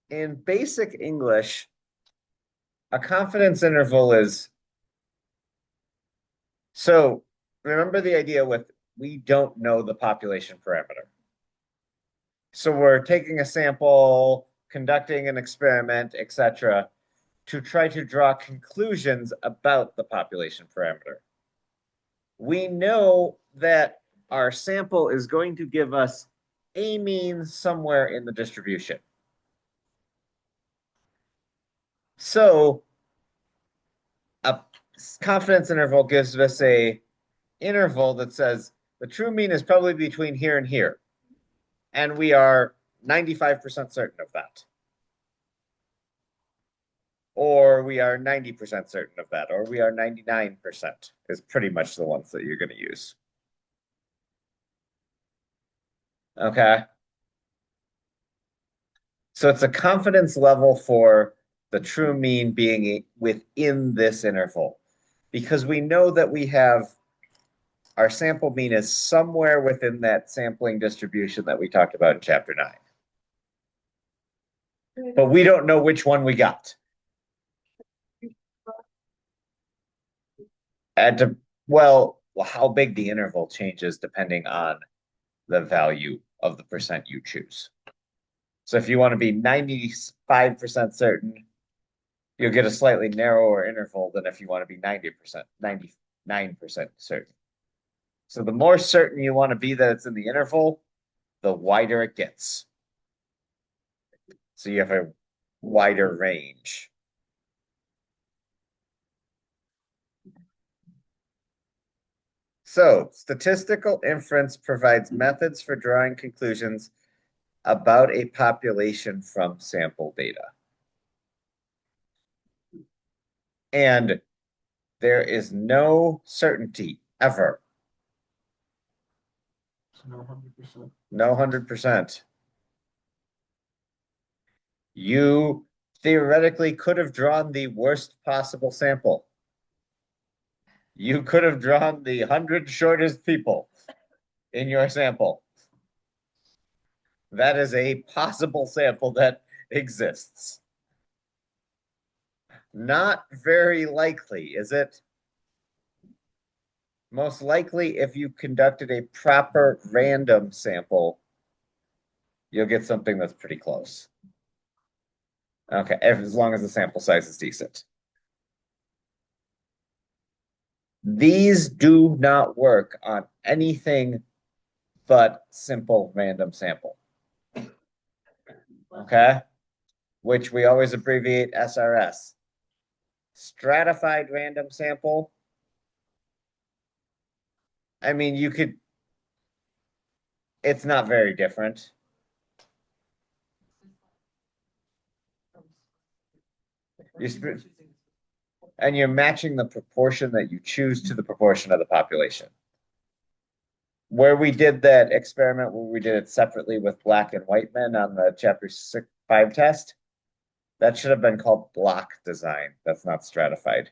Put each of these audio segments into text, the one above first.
in basic English, a confidence interval is so remember the idea with we don't know the population parameter. So we're taking a sample, conducting an experiment, etc., to try to draw conclusions about the population parameter. We know that our sample is going to give us a mean somewhere in the distribution. So a confidence interval gives us a interval that says the true mean is probably between here and here. And we are 95% certain of that. Or we are 90% certain of that, or we are 99% is pretty much the ones that you're going to use. Okay. So it's a confidence level for the true mean being within this interval because we know that we have our sample mean is somewhere within that sampling distribution that we talked about in chapter 9. But we don't know which one we got. And well, how big the interval changes depending on the value of the percent you choose. So if you want to be 95% certain, you'll get a slightly narrower interval than if you want to be 90%, 99% certain. So the more certain you want to be that it's in the interval, the wider it gets. So you have a wider range. So statistical inference provides methods for drawing conclusions about a population from sample data. And there is no certainty ever. No 100%. No 100%. You theoretically could have drawn the worst possible sample. You could have drawn the 100 shortest people in your sample. That is a possible sample that exists. Not very likely, is it? Most likely, if you conducted a proper random sample, you'll get something that's pretty close. Okay, as long as the sample size is decent. These do not work on anything but simple random sample. Okay, which we always abbreviate SRS. Stratified random sample. I mean, you could, it's not very different. And you're matching the proportion that you choose to the proportion of the population. Where we did that experiment where we did it separately with black and white men on the chapter 5 test, that should have been called block design. That's not stratified.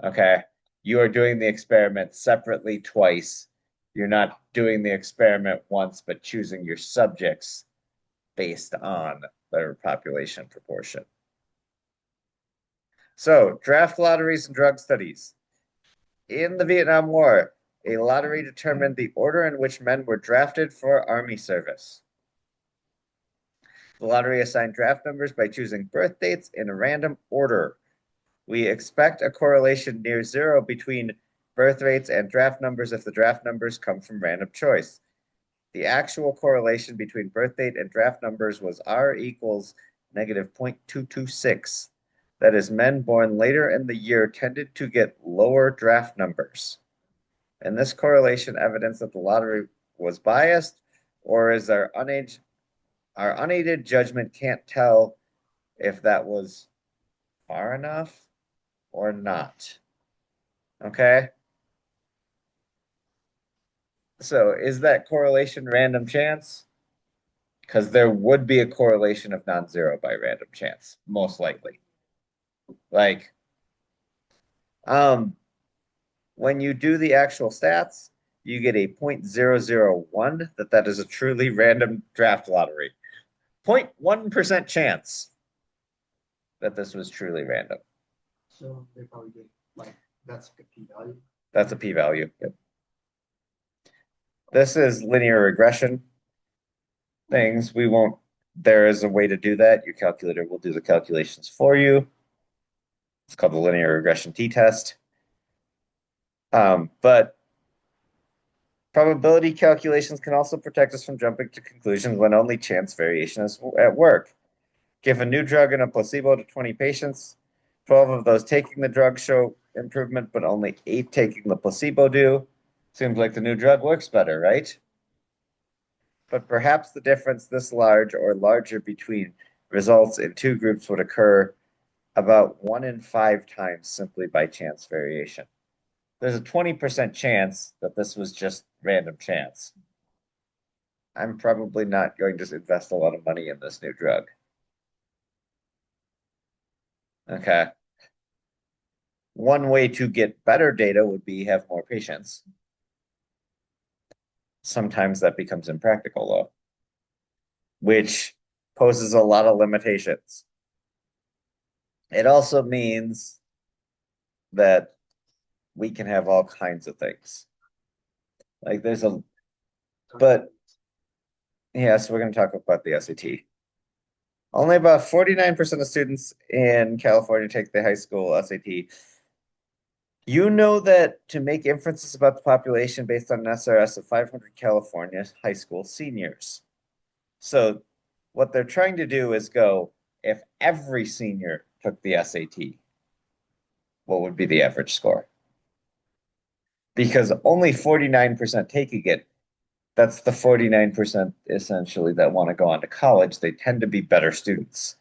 Okay. You are doing the experiment separately twice. You're not doing the experiment once, but choosing your subjects based on their population proportion. So, draft lotteries and drug studies. In the Vietnam War, a lottery determined the order in which men were drafted for army service. The lottery assigned draft numbers by choosing birth dates in a random order. We expect a correlation near zero between birth rates and draft numbers if the draft numbers come from random choice. The actual correlation between birth date and draft numbers was R equals negative 0.226. That is, men born later in the year tended to get lower draft numbers. And this correlation evidence that the lottery was biased, or is our unaided judgment can't tell if that was far enough or not. Okay. So is that correlation random chance? Because there would be a correlation of non-zero by random chance, most likely. Like, when you do the actual stats, you get a 0.001 that is a truly random draft lottery. 0.1% chance that this was truly random. So they probably did like that's a p-value. That's a p-value. Yep. This is linear regression things. There is a way to do that. Your calculator will do the calculations for you. It's called the linear regression t-test. But probability calculations can also protect us from jumping to conclusions when only chance variation is at work. Give a new drug and a placebo to 20 patients. 12 of those taking the drug show improvement, but only 8 taking the placebo do. Seems like the new drug works better, right? But perhaps the difference this large or larger between results in two groups would occur about 1 in 5 times simply by chance variation. There's a 20% chance that this was just random chance. I'm probably not going to invest a lot of money in this new drug. Okay. One way to get better data would be have more patients. Sometimes that becomes impractical though, which poses a lot of limitations. It also means that we can have all kinds of things. Like but yes, we're going to talk about the SAT. Only about 49% of students in California take the high school SAT. You know that to make inferences about the population based on an SRS of 500 California high school seniors. So what they're trying to do is go, if every senior took the SAT, what would be the average score? Because only 49% taking it, that's the 49% essentially that want to go on to college. They tend to be better students.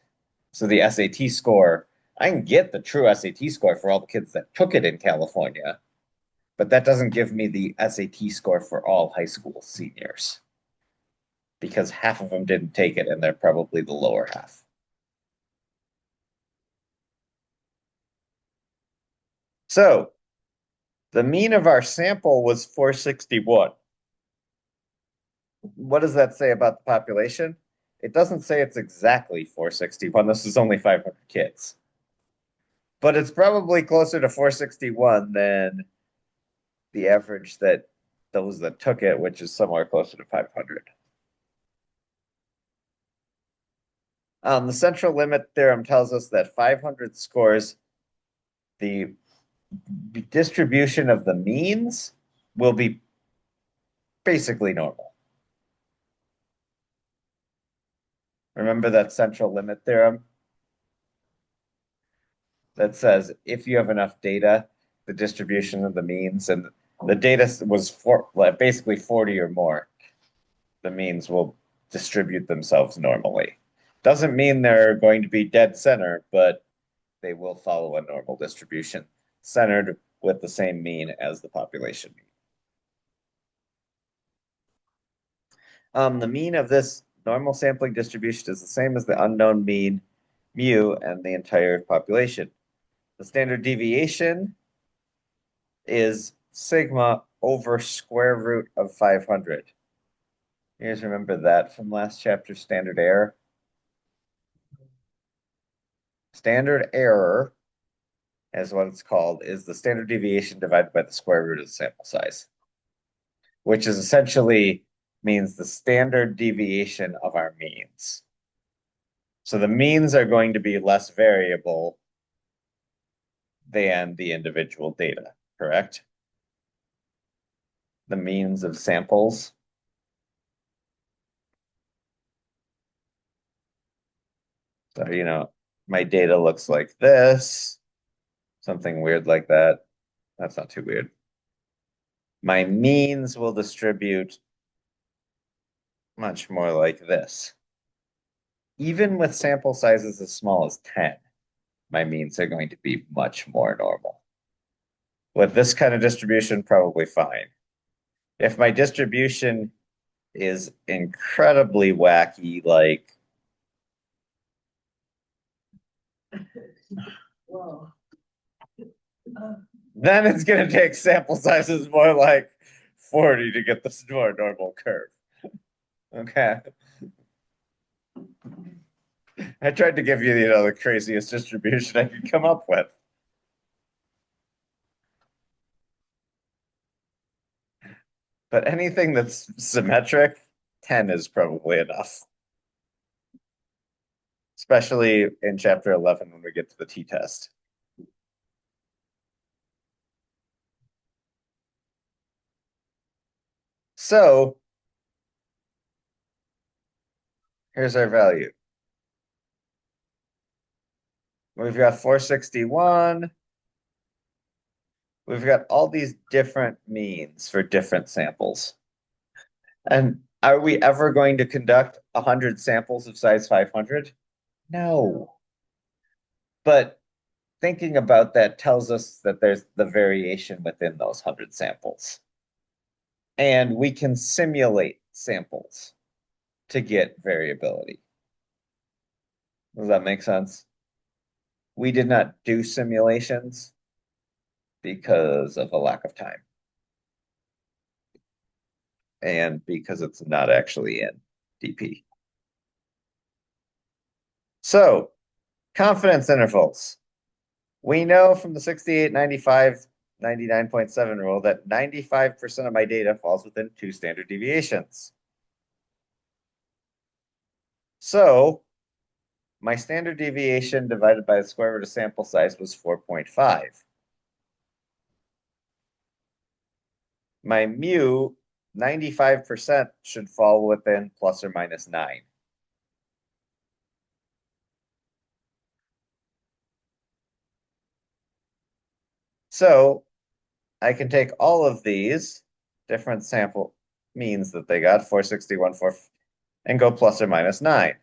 So the SAT score, I can get the true SAT score for all the kids that took it in California, but that doesn't give me the SAT score for all high school seniors because half of them didn't take it and they're probably the lower half. So the mean of our sample was 461. What does that say about the population? It doesn't say it's exactly 461. This is only 500 kids. But it's probably closer to 461 than the average that those that took it, which is somewhere closer to 500. The central limit theorem tells us that 500 scores the distribution of the means will be basically normal. Remember that central limit theorem that says if you have enough data, the distribution of the means, and the data was basically 40 or more, the means will distribute themselves normally. Doesn't mean they're going to be dead center, but they will follow a normal distribution centered with the same mean as the population mean. The mean of this normal sampling distribution is the same as the unknown mean mu and the entire population. The standard deviation is sigma over square root of 500. You guys remember that from last chapter, standard error? Standard error, as what it's called, is the standard deviation divided by the square root of the sample size, which is essentially means the standard deviation of our means. So the means are going to be less variable than the individual data, correct? The means of samples. So, my data looks like this, something weird like that. That's not too weird. My means will distribute much more like this. Even with sample sizes as small as 10, my means are going to be much more normal. With this kind of distribution, probably fine. If my distribution is incredibly wacky, like then it's going to take sample sizes more like 40 to get this more normal curve. Okay. I tried to give you, the craziest distribution I could come up with. But anything that's symmetric, 10 is probably enough. Especially in chapter 11 when we get to the t-test. So here's our value. We've got 461. We've got all these different means for different samples. And are we ever going to conduct 100 samples of size 500? No. But thinking about that tells us that there's the variation within those 100 samples. And we can simulate samples to get variability. Does that make sense? We did not do simulations because of a lack of time. And because it's not actually in DP. So, confidence intervals. We know from the 68, 95, 99.7 rule that 95% of my data falls within 2 standard deviations. So, my standard deviation divided by the square root of sample size was 4.5. My mu, 95% should fall within plus or minus 9. So I can take all of these different sample means that they got, 461, 4, and go plus or minus 9.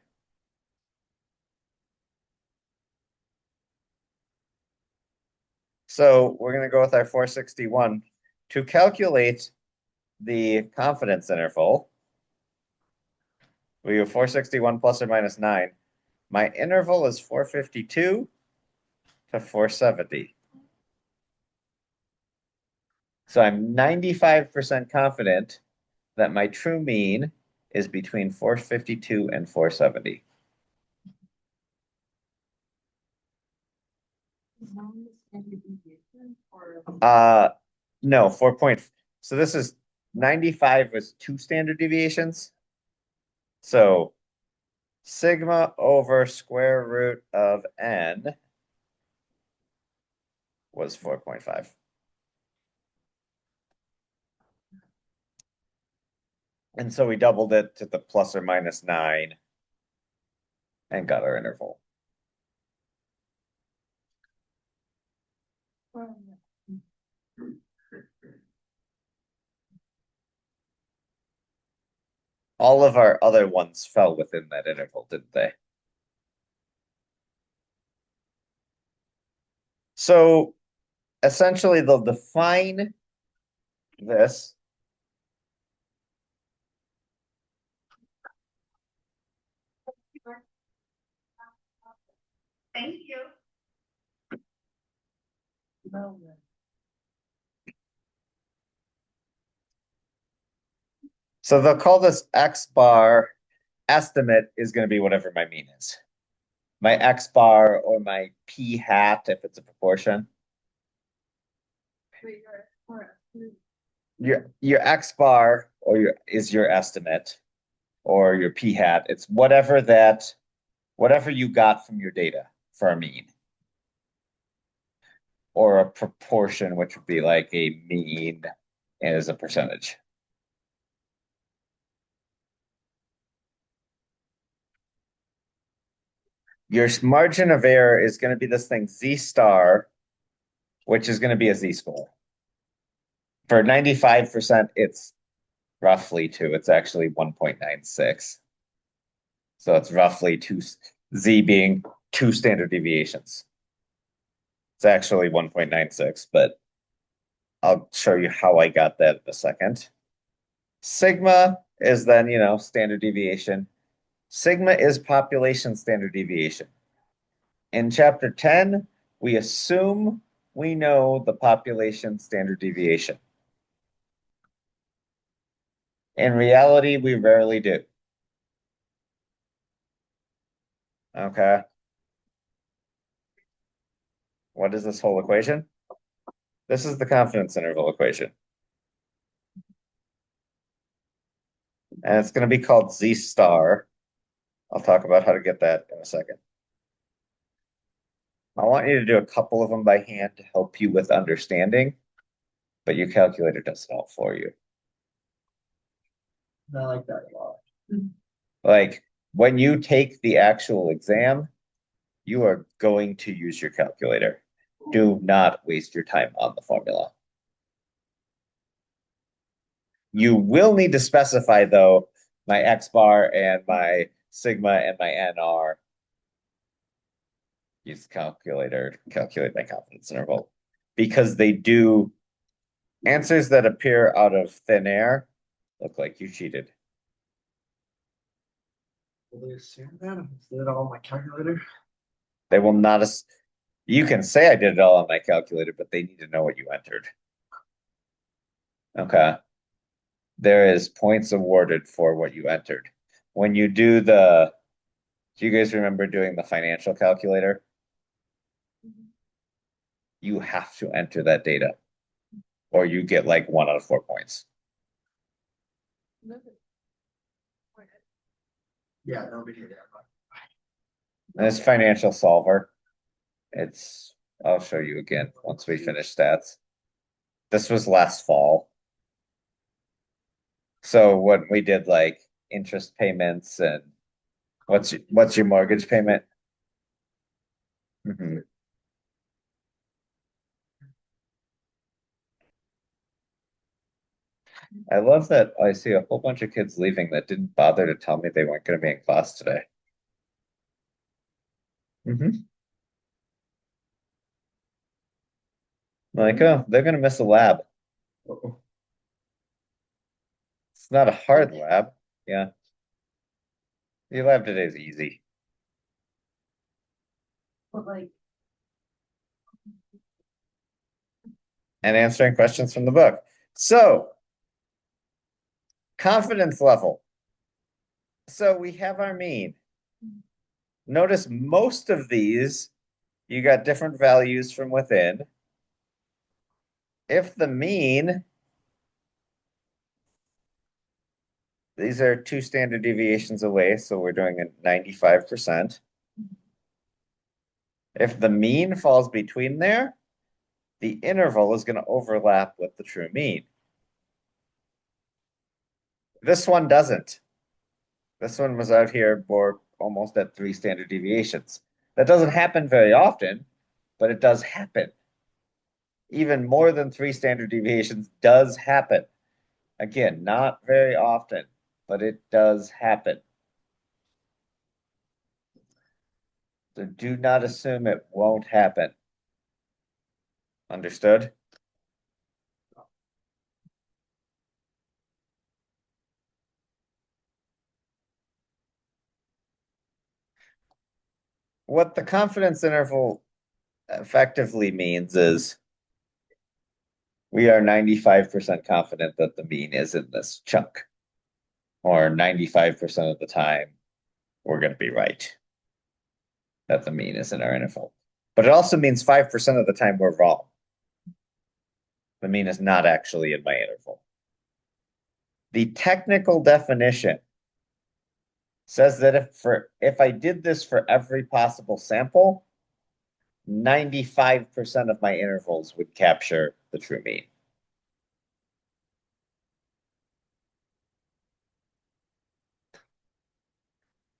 So we're going to go with our 461. To calculate the confidence interval, we have 461 plus or minus 9. My interval is 452 to 470. So I'm 95% confident that my true mean is between 452 and 470. No, 4 point. So this is 95 was 2 standard deviations. So sigma over square root of n was 4.5. And so we doubled it to the plus or minus 9 and got our interval. All of our other ones fell within that interval, didn't they? So essentially they'll define this. Thank you. So they'll call this X bar. Estimate is going to be whatever my mean is. My X bar or my P hat if it's a proportion. Your X bar or is your estimate or your P hat. It's whatever you got from your data for a mean. Or a proportion, which would be like a mean as a percentage. Your margin of error is going to be this thing Z star, which is going to be a Z score. For 95%, it's roughly 2. It's actually 1.96. So it's roughly 2, Z being 2 standard deviations. It's actually 1.96, but I'll show you how I got that in a second. Sigma is then, standard deviation. Sigma is population standard deviation. In chapter 10, we assume we know the population standard deviation. In reality, we rarely do. Okay. What is this whole equation? This is the confidence interval equation. And it's going to be called Z star. I'll talk about how to get that in a second. I want you to do a couple of them by hand to help you with understanding, but your calculator does it all for you. I like that a lot. Like when you take the actual exam, you are going to use your calculator. Do not waste your time on the formula. You will need to specify though my X bar and my sigma and my NR. Use the calculator to calculate my confidence interval because they do answers that appear out of thin air look like you cheated. Will they assume that if I did it all on my calculator? They will not. You can say I did it all on my calculator, but they need to know what you entered. Okay. There is points awarded for what you entered. When you do you guys remember doing the financial calculator? You have to enter that data or you get like 1 out of 4 points. Yeah, nobody did that. And it's financial solver. I'll show you again once we finish stats. This was last fall. So when we did like interest payments and what's your mortgage payment? Mhm. I love that I see a whole bunch of kids leaving that didn't bother to tell me they weren't going to be in class today. Like, oh, they're going to miss a lab. Uh-oh. It's not a hard lab. Yeah, your lab today is easy. But like, And answering questions from the book. So, confidence level. So we have our mean. Notice most of these, you got different values from within. If the mean, these are 2 standard deviations away, so we're doing a 95%. If the mean falls between there, the interval is going to overlap with the true mean. This one doesn't. This one was out here for almost at 3 standard deviations. That doesn't happen very often, but it does happen. Even more than 3 standard deviations does happen. Again, not very often, but it does happen. So do not assume it won't happen. Understood? What the confidence interval effectively means is we are 95% confident that the mean is in this chunk, or 95% of the time we're going to be right that the mean is in our interval. But it also means 5% of the time we're wrong. The mean is not actually in my interval. The technical definition says that if I did this for every possible sample, 95% of my intervals would capture the true mean.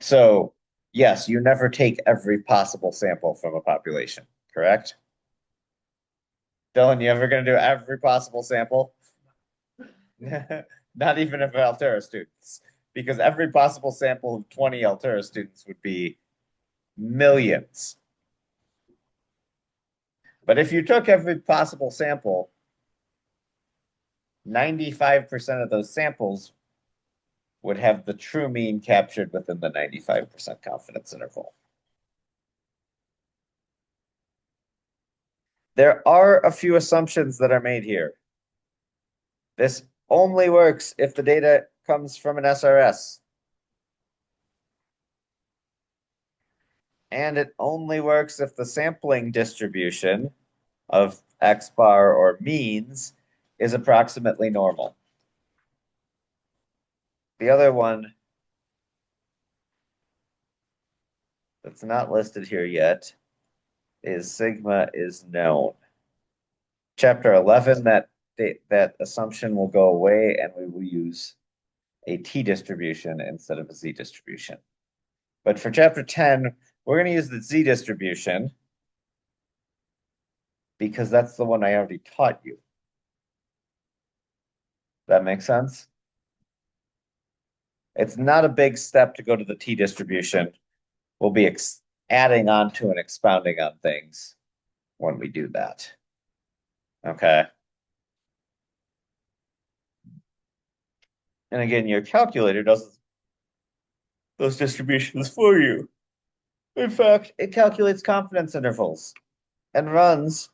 So, yes, you never take every possible sample from a population, correct? Dylan, you ever going to do every possible sample? Not even of Altera students, because every possible sample of 20 Altera students would be millions. But if you took every possible sample, 95% of those samples would have the true mean captured within the 95% confidence interval. There are a few assumptions that are made here. This only works if the data comes from an SRS. And it only works if the sampling distribution of X bar or means is approximately normal. The other one that's not listed here yet is sigma is known. Chapter 11, that assumption will go away and we will use a t distribution instead of a z distribution. But for chapter 10, we're going to use the z distribution because that's the one I already taught you. That makes sense? It's not a big step to go to the t distribution. We'll be adding on to and expounding on things when we do that. Okay. And again, your calculator does those distributions for you. In fact, it calculates confidence intervals and runs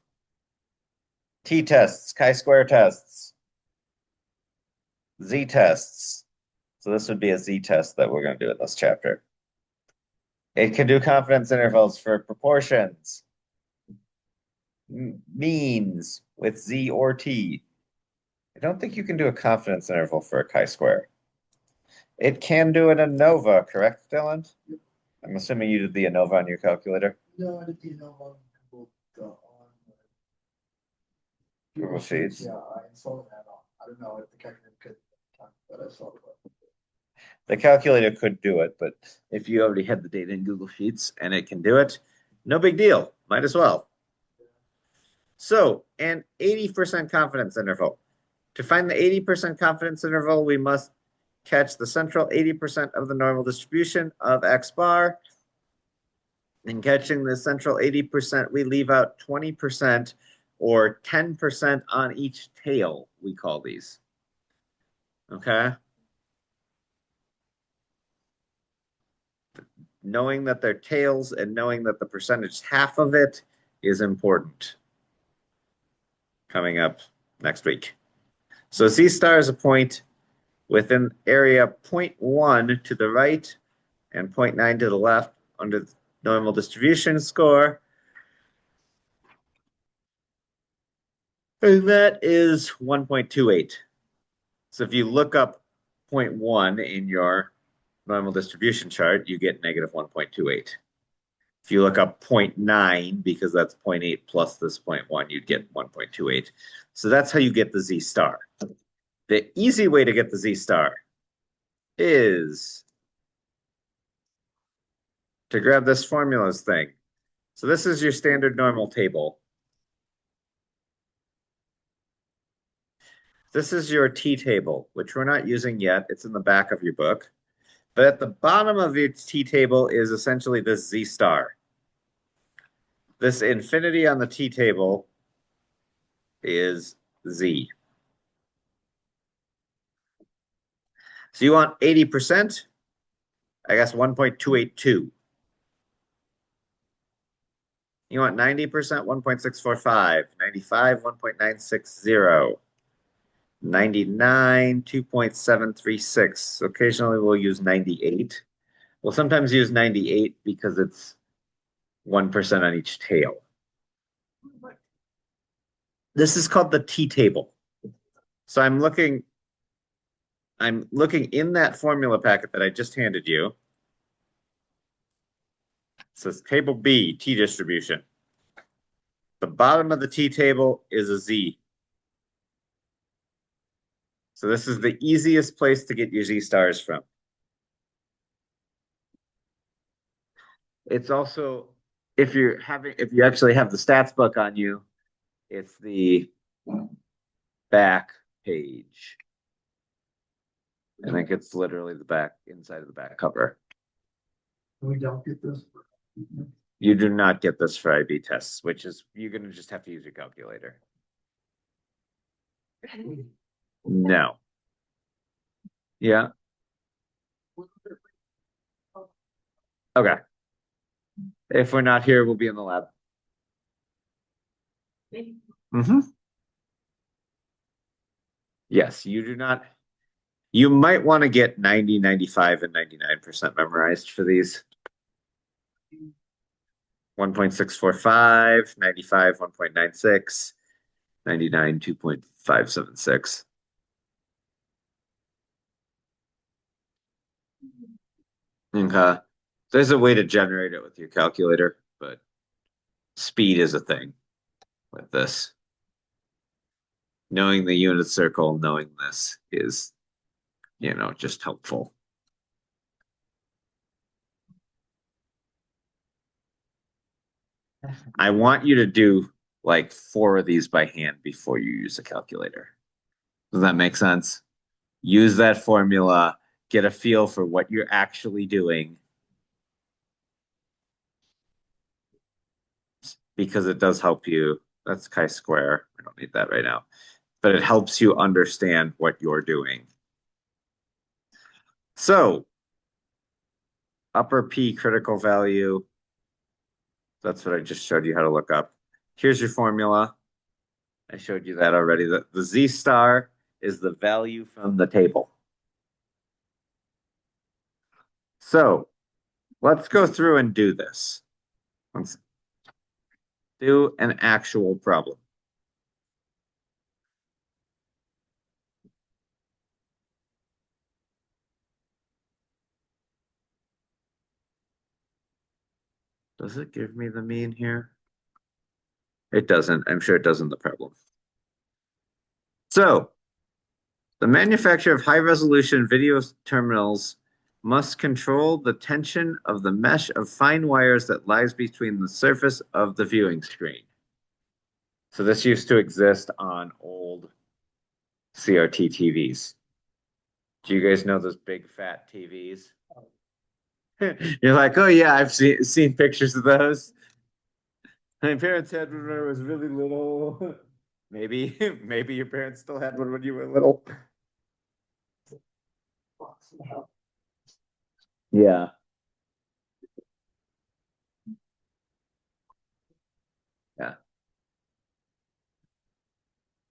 t-tests, chi-square tests, z-tests. So this would be a z-test that we're going to do in this chapter. It can do confidence intervals for proportions, means with z or t. I don't think you can do a confidence interval for a chi-square. It can do an ANOVA, correct, Dylan? Yep. I'm assuming you did the ANOVA on your calculator. No, I didn't know on Google Sheets. Yeah, I installed that on. I don't know if the calculator could, but I saw it. The calculator could do it, but if you already had the data in Google Sheets and it can do it, no big deal. Might as well. So, an 80% confidence interval. To find the 80% confidence interval, we must catch the central 80% of the normal distribution of X bar. In catching the central 80%, we leave out 20% or 10% on each tail, we call these. Okay? Knowing that they're tails and knowing that the percentage half of it is important. Coming up next week. So Z star is a point within area 0.1 to the right and 0.9 to the left under the normal distribution score. And that is 1.28. So if you look up 0.1 in your normal distribution chart, you get negative 1.28. If you look up 0.9, because that's 0.8 plus this 0.1, you'd get 1.28. So that's how you get the Z star. The easy way to get the Z star is to grab this formulas thing. So this is your standard normal table. This is your T table, which we're not using yet. It's in the back of your book. But at the bottom of your T table is essentially this Z star. This infinity on the T table is Z. So you want 80%? I guess 1.282. You want 90%, 1.645. 95, 1.960. 99, 2.736. Occasionally we'll use 98. We'll sometimes use 98 because it's 1% on each tail. This is called the T table. So I'm looking in that formula packet that I just handed you. It says table B, T distribution. The bottom of the T table is a Z. So this is the easiest place to get your Z stars from. It's also, if you actually have the stats book on you, it's the back page. I think it's literally the back, inside of the back cover. We don't get this. You do not get this for IB tests, which is, you're going to just have to use your calculator. No. Yeah. Okay. If we're not here, we'll be in the lab. Mm-hmm. Yes, you do not. You might want to get 90, 95, and 99% memorized for these. 1.645, 95, 1.96, 99, 2.576. Okay. There's a way to generate it with your calculator, but speed is a thing with this. Knowing the unit circle, knowing this is, just helpful. I want you to do like 4 of these by hand before you use a calculator. Does that make sense? Use that formula, get a feel for what you're actually doing, because it does help you. That's chi-square. I don't need that right now, but it helps you understand what you're doing. So, upper P critical value. That's what I just showed you how to look up. Here's your formula. I showed you that already. The Z star is the value from the table. So let's go through and do this. Let's do an actual problem. Does it give me the mean here? It doesn't. I'm sure it does in the problem. So the manufacturer of high resolution video terminals must control the tension of the mesh of fine wires that lies between the surface of the viewing screen. So this used to exist on old CRT TVs. Do you guys know those big fat TVs? You're like, oh yeah, I've seen pictures of those. My parents had one when I was really little. Maybe, maybe your parents still had one when you were little. Yeah. Yeah.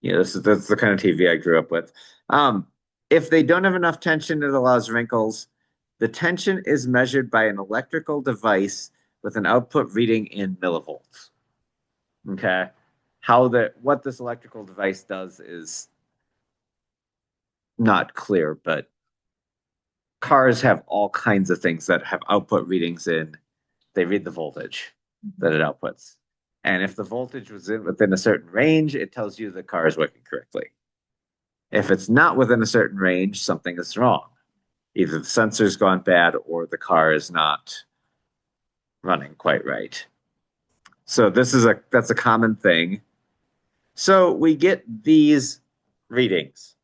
Yeah, that's the kind of TV I grew up with. Um, if they don't have enough tension, it allows wrinkles. The tension is measured by an electrical device with an output reading in millivolts. Okay. What this electrical device does is not clear, but cars have all kinds of things that have output readings in. They read the voltage that it outputs. And if the voltage was within a certain range, it tells you the car is working correctly. If it's not within a certain range, something is wrong. Either the sensor's gone bad or the car is not running quite right. So that's a common thing. So we get these readings.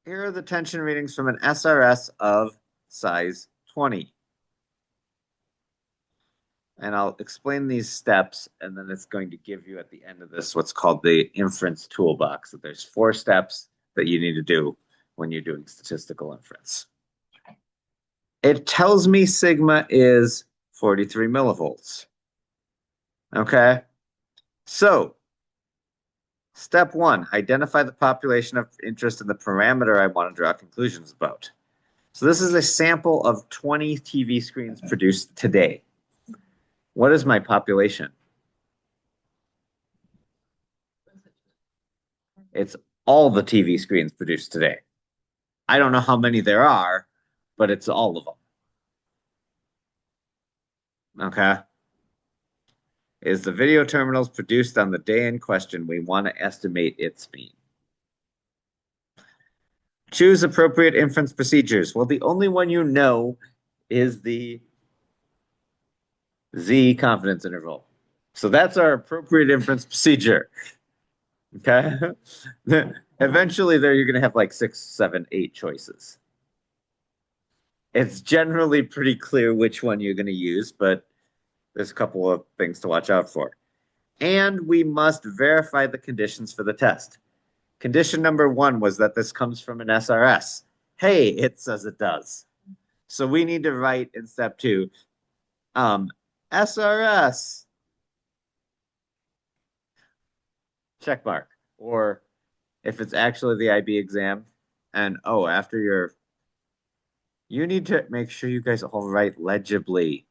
Here are the tension readings from an SRS of size 20. And I'll explain these steps, and then it's going to give you at the end of this what's called the inference toolbox. So there's 4 steps that you need to do when you're doing statistical inference. It tells me sigma is 43 millivolts. Okay. So step 1, identify the population of interest in the parameter I want to draw conclusions about. So this is a sample of 20 TV screens produced today. What is my population? It's all the TV screens produced today. I don't know how many there are, but it's all of them. Okay. Is the video terminals produced on the day in question? We want to estimate its mean. Choose appropriate inference procedures. Well, the only one you know is the Z confidence interval. So that's our appropriate inference procedure. Okay. Eventually, there you're going to have like 6, 7, 8 choices. It's generally pretty clear which one you're going to use, but there's a couple of things to watch out for. And we must verify the conditions for the test. Condition number 1 was that this comes from an SRS. Hey, it says it does. So we need to write in step 2, SRS, check mark. Or if it's actually the IB exam, and you need to make sure you guys all write legibly.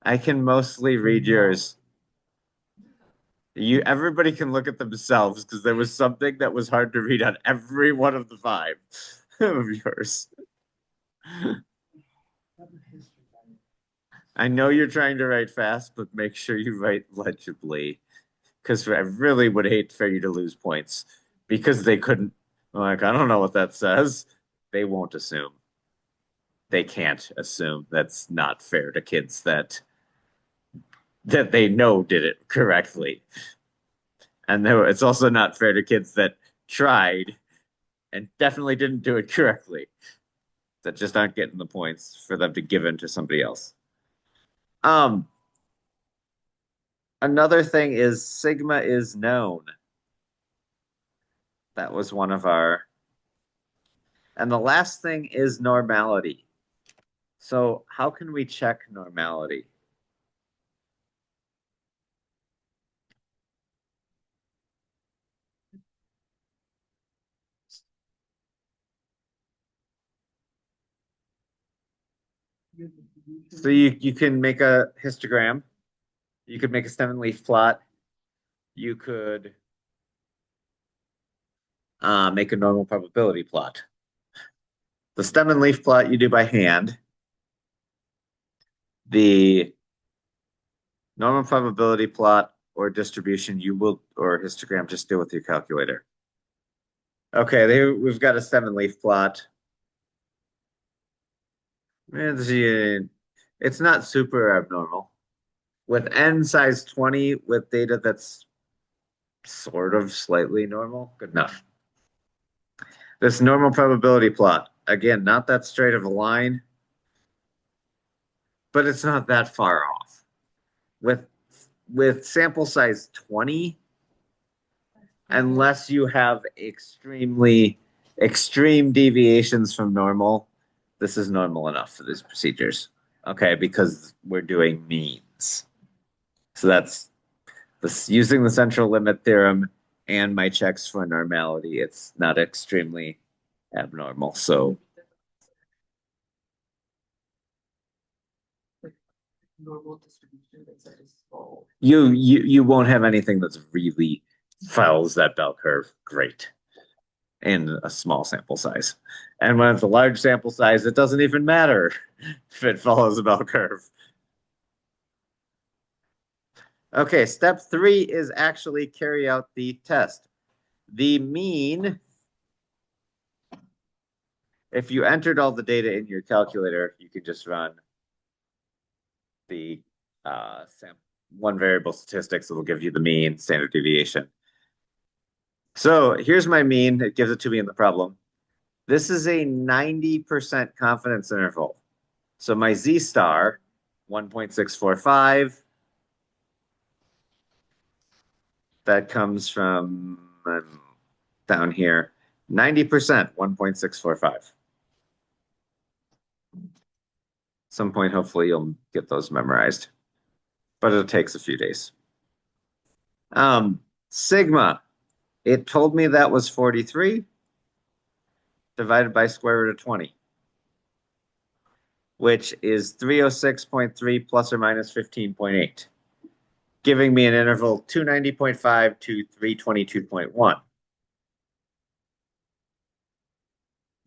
I can mostly read yours. Everybody can look at themselves because there was something that was hard to read on every one of the five of yours. I know you're trying to write fast, but make sure you write legibly. Because I really would hate for you to lose points because they couldn't. Like, I don't know what that says. They won't assume. They can't assume. That's not fair to kids that they know did it correctly. And it's also not fair to kids that tried and definitely didn't do it correctly, that just aren't getting the points for them to give in to somebody else. Um, Another thing is sigma is known. That was one of our. And the last thing is normality. So how can we check normality? So you can make a histogram. You could make a stem and leaf plot. You could make a normal probability plot. The stem and leaf plot you do by hand. The normal probability plot or distribution or histogram, just do with your calculator. Okay, we've got a stem and leaf plot. It's not super abnormal. With n size 20 with data that's sort of slightly normal, good enough. This normal probability plot, again, not that straight of a line, but it's not that far off. With sample size 20, unless you have extreme deviations from normal, this is normal enough for these procedures. Okay, because we're doing means. So that's this using the central limit theorem and my checks for normality. It's not extremely abnormal. So Normal distribution that's at its full. you won't have anything that's really follows that bell curve great in a small sample size. And when it's a large sample size, it doesn't even matter if it follows a bell curve. Okay, step 3 is actually carry out the test. The mean, if you entered all the data in your calculator, you could just run the one variable statistics. It'll give you the mean, standard deviation. So here's my mean. It gives it to me in the problem. This is a 90% confidence interval. So my Z star, 1.645, that comes from down here, 90%, 1.645. Some point, hopefully, you'll get those memorized, but it takes a few days. Sigma, it told me that was 43 divided by square root of 20, which is 306.3 plus or minus 15.8, giving me an interval 290.5 to 322.1.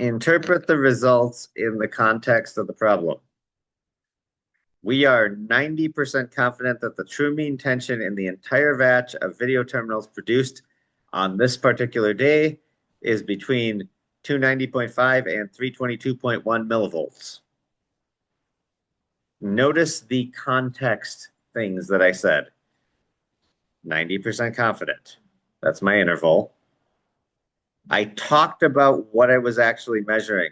Interpret the results in the context of the problem. We are 90% confident that the true mean tension in the entire batch of video terminals produced on this particular day is between 290.5 and 322.1 millivolts. Notice the context things that I said. 90% confident. That's my interval. I talked about what I was actually measuring.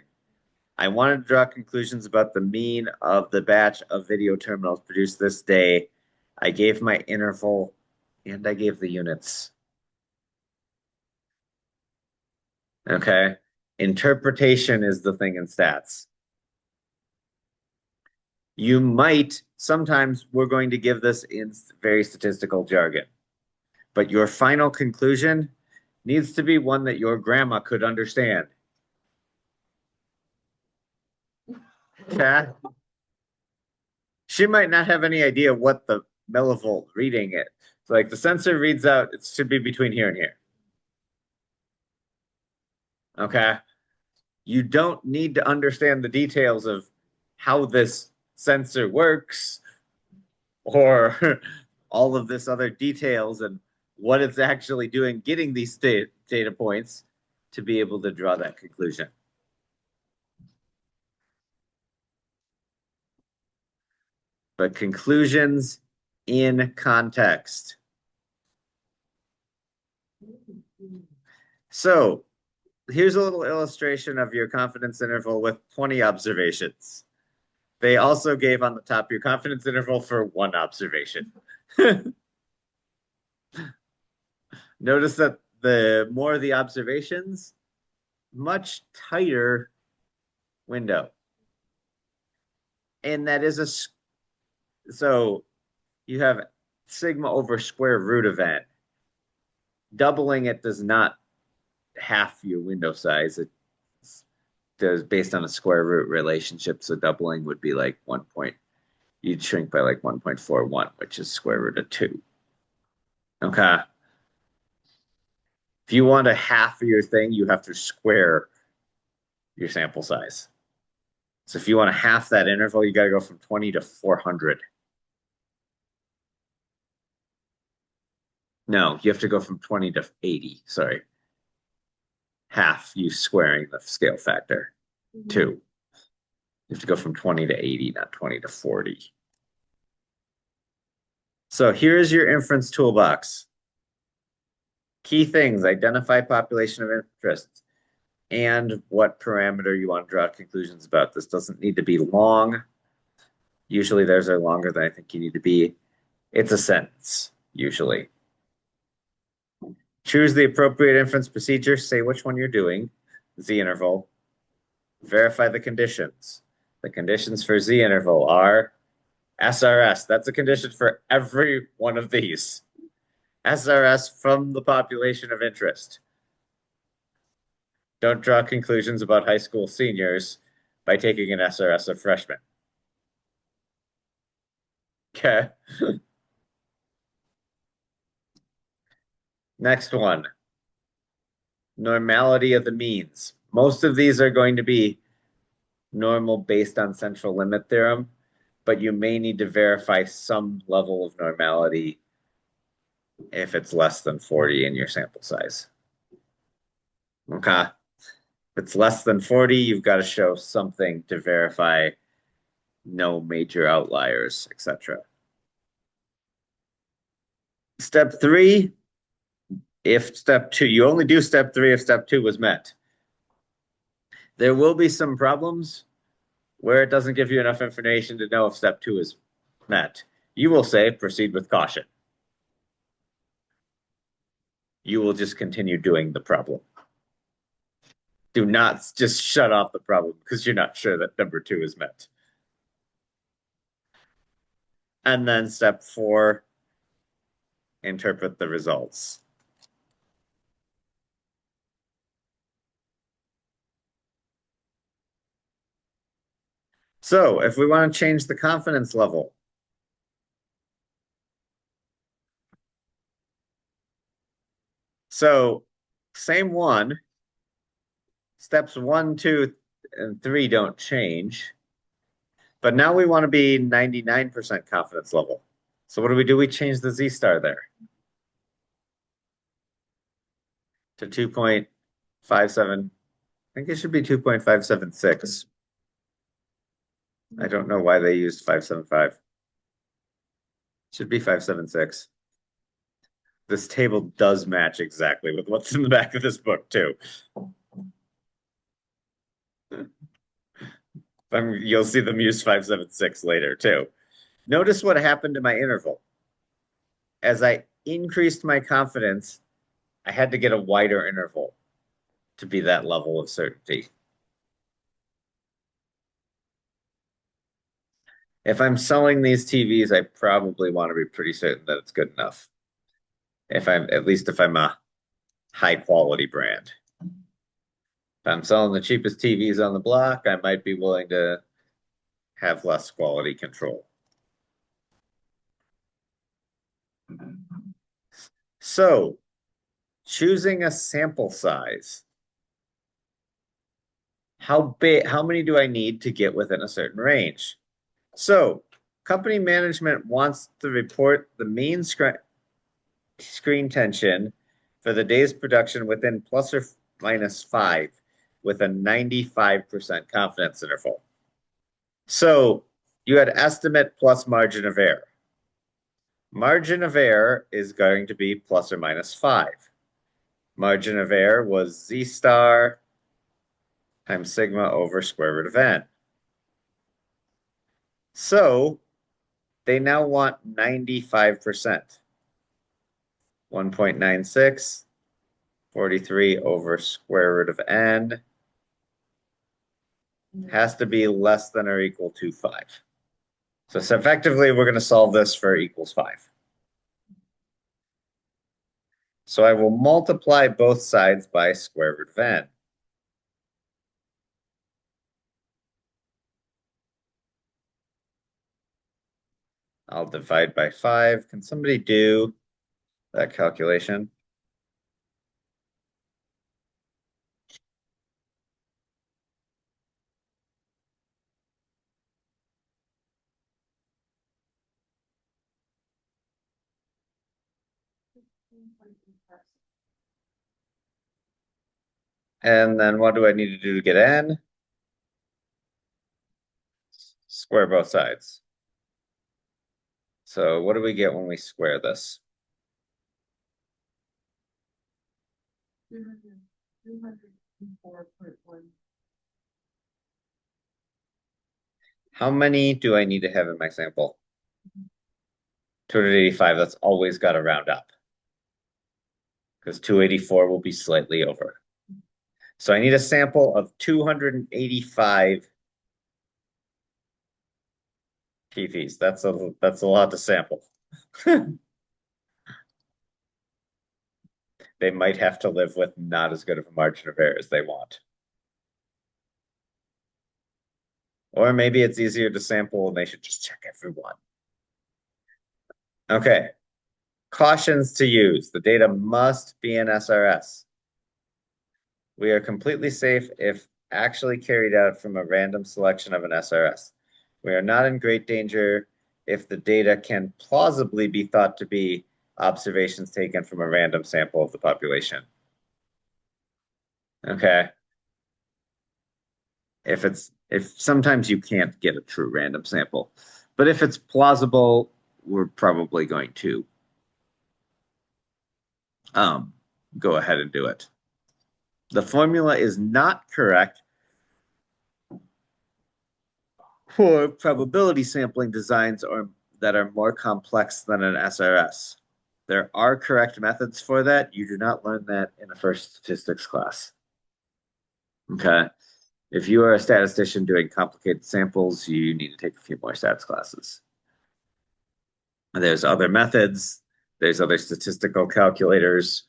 I wanted to draw conclusions about the mean of the batch of video terminals produced this day. I gave my interval and I gave the units. Okay. Interpretation is the thing in stats. You might, sometimes we're going to give this in very statistical jargon, but your final conclusion needs to be one that your grandma could understand. Okay? she might not have any idea what the millivolt reading is. So like the sensor reads out, it should be between here and here. Okay. You don't need to understand the details of how this sensor works or all of this other details and what it's actually doing, getting these data points to be able to draw that conclusion. But conclusions in context. So here's a little illustration of your confidence interval with 20 observations. They also gave on the top your confidence interval for one observation. Notice that the more the observations, much tighter window. And that is so you have sigma over square root of n. Doubling it does not half your window size. It does based on a square root relationship. So doubling would be like 1 point. You'd shrink by like 1.41, which is square root of 2. Okay. If you want to half your thing, you have to square your sample size. So if you want to half that interval, you got to go from 20 to 400. No, you have to go from 20 to 80. Sorry. Half you squaring the scale factor. 2. You have to go from 20 to 80, not 20 to 40. So here's your inference toolbox. Key things: identify population of interest and what parameter you want to draw conclusions about. This doesn't need to be long. Usually theirs are longer than I think you need to be. It's a sentence, usually. Choose the appropriate inference procedure. Say which one you're doing. Z interval. Verify the conditions. The conditions for Z interval are SRS. That's a condition for every one of these. SRS from the population of interest. Don't draw conclusions about high school seniors by taking an SRS of freshmen. Okay. Next one. Normality of the means. Most of these are going to be normal based on central limit theorem, but you may need to verify some level of normality if it's less than 40 in your sample size. Okay. If it's less than 40, you've got to show something to verify no major outliers, etc. Step 3, if step 2, you only do step 3 if step 2 was met. There will be some problems where it doesn't give you enough information to know if step 2 is met. You will say, proceed with caution. You will just continue doing the problem. Do not just shut off the problem because you're not sure that number 2 is met. And then step 4, interpret the results. So if we want to change the confidence level, so same one, steps 1, 2, and 3 don't change. But now we want to be 99% confidence level. So what do? We change the Z star there to 2.57. I think it should be 2.576. I don't know why they used 575. Should be 576. This table does match exactly with what's in the back of this book too. You'll see them use 576 later too. Notice what happened to my interval. As I increased my confidence, I had to get a wider interval to be that level of certainty. If I'm selling these TVs, I probably want to be pretty certain that it's good enough. At least if I'm a high quality brand. If I'm selling the cheapest TVs on the block, I might be willing to have less quality control. So, choosing a sample size. How many do I need to get within a certain range? So, company management wants to report the mean screen tension for the day's production within plus or minus 5 with a 95% confidence interval. So, you had estimate plus margin of error. Margin of error is going to be plus or minus 5. Margin of error was z star times sigma over square root of n. So they now want 95%. 1.96, 43 over square root of n has to be less than or equal to 5. So effectively, we're going to solve this for equals 5. So I will multiply both sides by square root of n. I'll divide by 5. Can somebody do that calculation? And then what do I need to do to get n? Square both sides. So what do we get when we square this? 204.1. How many do I need to have in my sample? 285, that's always got to round up. Because 284 will be slightly over. So I need a sample of 285 PVs. That's a lot to sample. They might have to live with not as good of a margin of error as they want. Or maybe it's easier to sample and they should just check everyone. Okay. Cautions to use. The data must be in SRS. We are completely safe if actually carried out from a random selection of an SRS. We are not in great danger if the data can plausibly be thought to be observations taken from a random sample of the population. Okay. If sometimes you can't get a true random sample, but if it's plausible, we're probably going to go ahead and do it. The formula is not correct for probability sampling designs that are more complex than an SRS. There are correct methods for that. You do not learn that in a first statistics class. Okay. If you are a statistician doing complicated samples, you need to take a few more stats classes. There's other methods. There's other statistical calculators.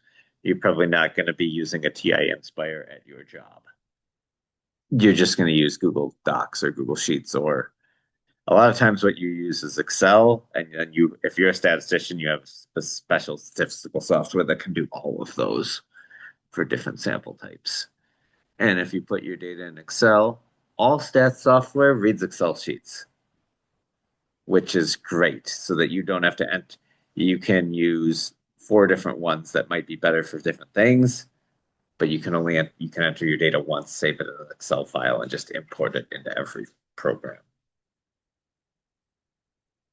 You're probably not going to be using a TI Nspire at your job. You're just going to use Google Docs or Google Sheets, or a lot of times what you use is Excel. And then if you're a statistician, you have a special statistical software that can do all of those for different sample types. And if you put your data in Excel, all stats software reads Excel sheets, which is great so that you don't have to enter. You can use 4 different ones that might be better for different things, but you can enter your data once, save it in an Excel file, and just import it into every program.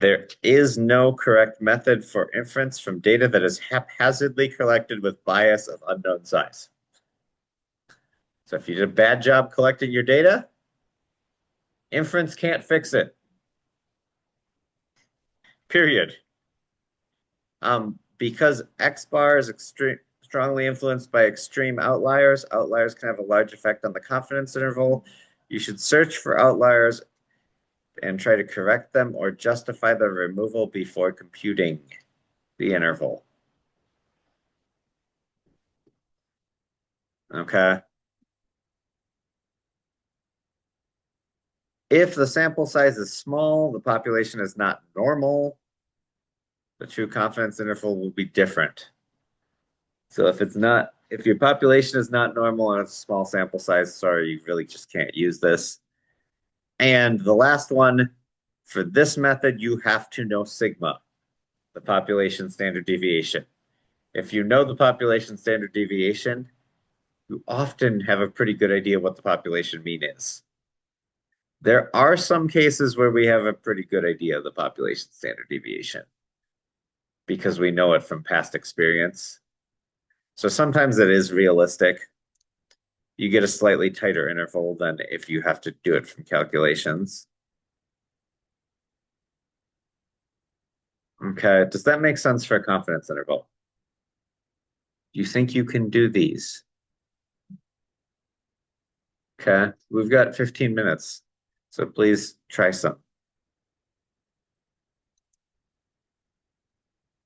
There is no correct method for inference from data that is haphazardly collected with bias of unknown size. So if you did a bad job collecting your data, inference can't fix it. Period. Because X bar is strongly influenced by extreme outliers. Outliers can have a large effect on the confidence interval. You should search for outliers and try to correct them or justify the removal before computing the interval. Okay. If the sample size is small, the population is not normal. The true confidence interval will be different. So if your population is not normal and it's a small sample size, sorry, you really just can't use this. And the last one, for this method, you have to know sigma, the population standard deviation. If you know the population standard deviation, you often have a pretty good idea what the population mean is. There are some cases where we have a pretty good idea of the population standard deviation because we know it from past experience. So sometimes it is realistic. You get a slightly tighter interval than if you have to do it from calculations. Okay, does that make sense for a confidence interval? Do you think you can do these? Okay, we've got 15 minutes, so please try some.